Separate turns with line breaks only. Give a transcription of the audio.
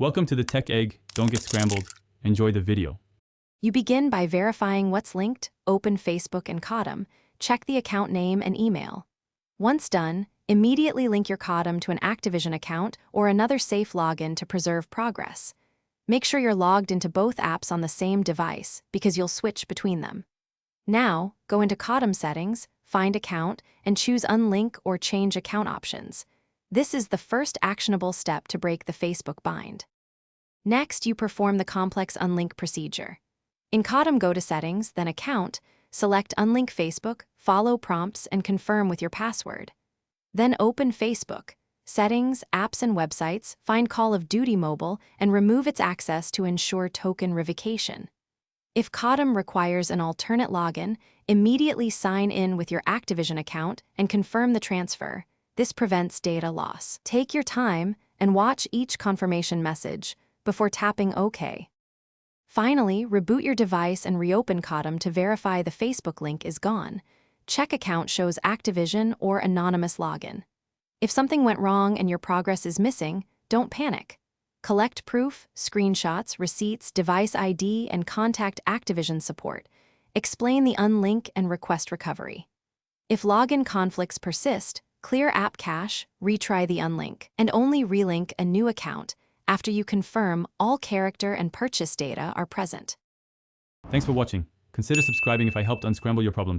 Welcome to the Tech Egg. Don't get scrambled. Enjoy the video.
You begin by verifying what's linked, open Facebook and Codm, check the account name and email. Once done, immediately link your Codm to an Activision account or another safe login to preserve progress. Make sure you're logged into both apps on the same device because you'll switch between them. Now, go into Codm settings, find account, and choose unlink or change account options. This is the first actionable step to break the Facebook bind. Next, you perform the complex unlink procedure. In Codm, go to Settings, then Account, select Unlink Facebook, follow prompts, and confirm with your password. Then open Facebook, Settings, Apps and Websites, find Call of Duty Mobile, and remove its access to ensure token revocation. If Codm requires an alternate login, immediately sign in with your Activision account and confirm the transfer. This prevents data loss. Take your time and watch each confirmation message before tapping OK. Finally, reboot your device and reopen Codm to verify the Facebook link is gone. Check account shows Activision or anonymous login. If something went wrong and your progress is missing, don't panic. Collect proof, screenshots, receipts, device ID, and contact Activision support. Explain the unlink and request recovery. If login conflicts persist, clear app cache, retry the unlink, and only relink a new account after you confirm all character and purchase data are present.
Thanks for watching. Consider subscribing if I helped unscramble your problems.